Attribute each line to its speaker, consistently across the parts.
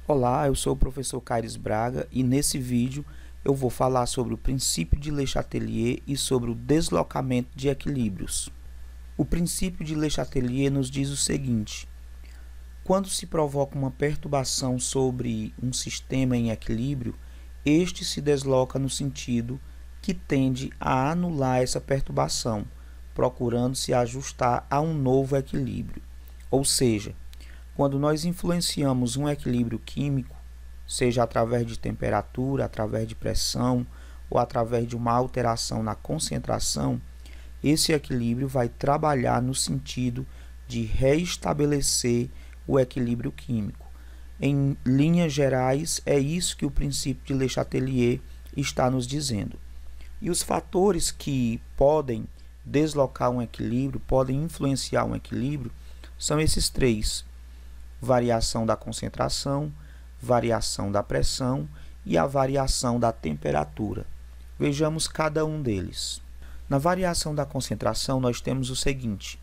Speaker 1: Olá, eu sou o professor Caires Braga e nesse vídeo eu vou falar sobre o princípio de Le Chatelier e sobre o deslocamento de equilíbrios. O princípio de Le Chatelier nos diz o seguinte: quando se provoca uma perturbação sobre um sistema em equilíbrio, este se desloca no sentido que tende a anular essa perturbação, procurando se ajustar a um novo equilíbrio. Ou seja, quando nós influenciamos um equilíbrio químico, seja através de temperatura, através de pressão ou através de uma alteração na concentração, esse equilíbrio vai trabalhar no sentido de reestabelecer o equilíbrio químico. Em linhas gerais, é isso que o princípio de Le Chatelier está nos dizendo. E os fatores que podem deslocar um equilíbrio, podem influenciar um equilíbrio, são esses três: variação da concentração, variação da pressão e a variação da temperatura. Vejamos cada um deles. Na variação da concentração, nós temos o seguinte: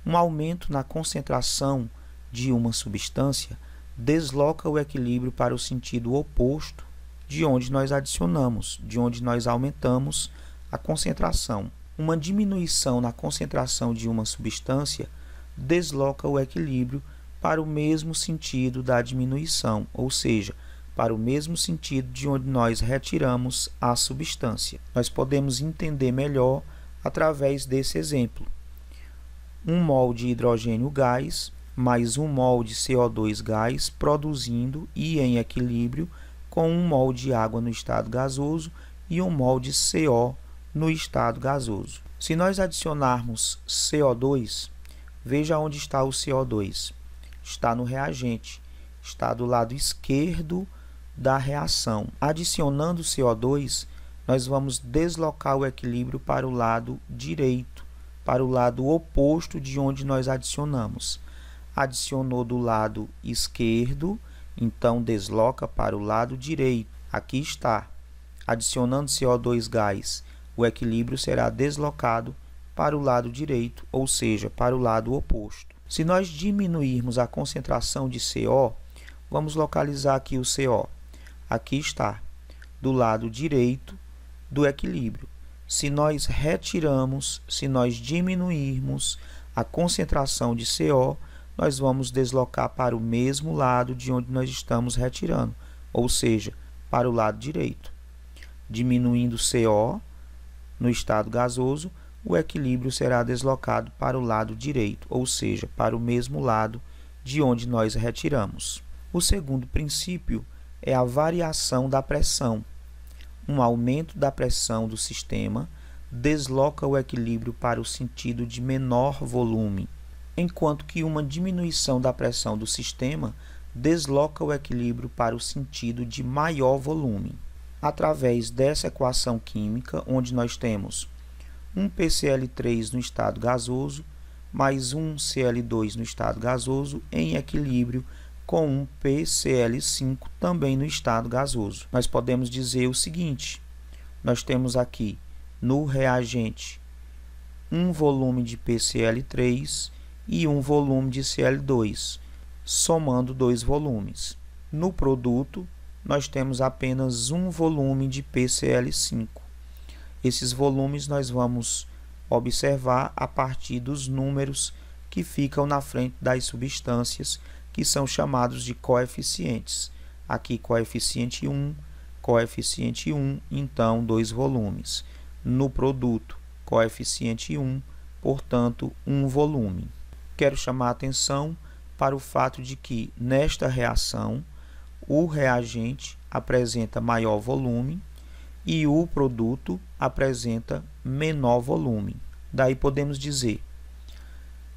Speaker 1: um aumento na concentração de uma substância desloca o equilíbrio para o sentido oposto de onde nós adicionamos, de onde nós aumentamos a concentração. Uma diminuição na concentração de uma substância desloca o equilíbrio para o mesmo sentido da diminuição, ou seja, para o mesmo sentido de onde nós retiramos a substância. Nós podemos entender melhor através desse exemplo. 1 mol de hidrogênio gás mais 1 mol de CO2 gás produzindo e em equilíbrio com 1 mol de água no estado gasoso e 1 mol de CO no estado gasoso. Se nós adicionarmos CO2, veja onde está o CO2. Está no reagente, está do lado esquerdo da reação. Adicionando CO2, nós vamos deslocar o equilíbrio para o lado direito, para o lado oposto de onde nós adicionamos. Adicionou do lado esquerdo, então desloca para o lado direito. Aqui está. Adicionando CO2 gás, o equilíbrio será deslocado para o lado direito, ou seja, para o lado oposto. Se nós diminuirmos a concentração de CO, vamos localizar aqui o CO. Aqui está, do lado direito do equilíbrio. Se nós retiramos, se nós diminuirmos a concentração de CO, nós vamos deslocar para o mesmo lado de onde nós estamos retirando, ou seja, para o lado direito. Diminuindo CO no estado gasoso, o equilíbrio será deslocado para o lado direito, ou seja, para o mesmo lado de onde nós retiramos. O segundo princípio é a variação da pressão. Um aumento da pressão do sistema desloca o equilíbrio para o sentido de menor volume, enquanto que uma diminuição da pressão do sistema desloca o equilíbrio para o sentido de maior volume. Através dessa equação química, onde nós temos um PCl3 no estado gasoso, mais um Cl2 no estado gasoso, em equilíbrio com um PCl5 também no estado gasoso. Nós podemos dizer o seguinte: nós temos aqui no reagente um volume de PCl3 e um volume de Cl2, somando dois volumes. No produto, nós temos apenas um volume de PCl5. Esses volumes nós vamos observar a partir dos números que ficam na frente das substâncias, que são chamados de coeficientes. Aqui, coeficiente 1, então, dois volumes. No produto, coeficiente 1, portanto, um volume. Quero chamar a atenção para o fato de que, nesta reação, o reagente apresenta maior volume e o produto apresenta menor volume. Daí podemos dizer,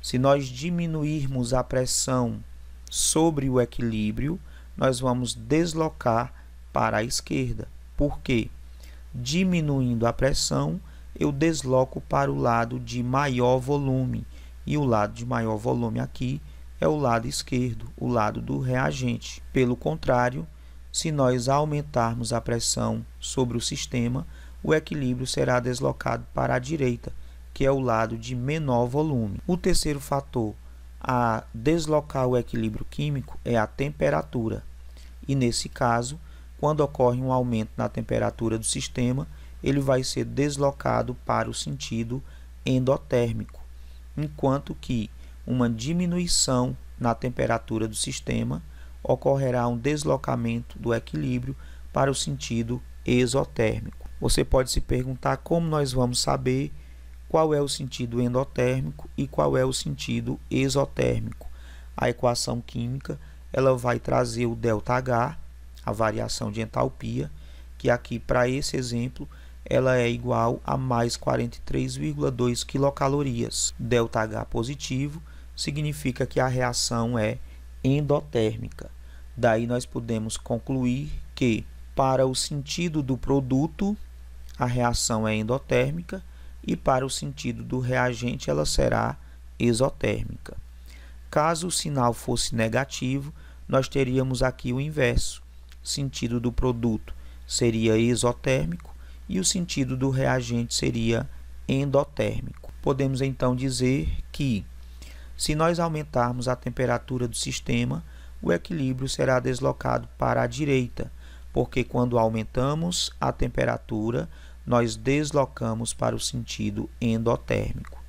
Speaker 1: se nós diminuirmos a pressão sobre o equilíbrio, nós vamos deslocar para a esquerda. Por quê? Diminuindo a pressão, eu desloco para o lado de maior volume. E o lado de maior volume aqui é o lado esquerdo, o lado do reagente. Pelo contrário, se nós aumentarmos a pressão sobre o sistema, o equilíbrio será deslocado para a direita, que é o lado de menor volume. O terceiro fator a deslocar o equilíbrio químico é a temperatura. e nesse caso, quando ocorre um aumento na temperatura do sistema, ele vai ser deslocado para o sentido endotérmico, enquanto que uma diminuição na temperatura do sistema ocorrerá um deslocamento do equilíbrio para o sentido exotérmico. Você pode se perguntar como nós vamos saber qual é o sentido endotérmico e qual é o sentido exotérmico. A equação química ela vai trazer o ΔH, a variação de entalpia, que aqui para esse exemplo ela é igual a mais 43,2 quilocalorias. ΔH positivo significa que a reação é endotérmica. Daí nós podemos concluir que para o sentido do produto a reação é endotérmica e para o sentido do reagente ela será exotérmica. Caso o sinal fosse negativo, nós teríamos aqui o inverso. O sentido do produto seria exotérmico e o sentido do reagente seria endotérmico. Podemos então dizer que, se nós aumentarmos a temperatura do sistema, o equilíbrio será deslocado para a direita, porque quando aumentamos a temperatura, nós deslocamos para o sentido endotérmico.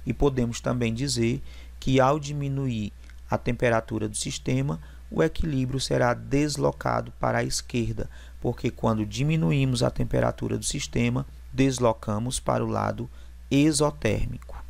Speaker 1: E podemos também dizer que, ao diminuir a temperatura do sistema, o equilíbrio será deslocado para a esquerda, porque quando diminuímos a temperatura do sistema, deslocamos para o lado exotérmico.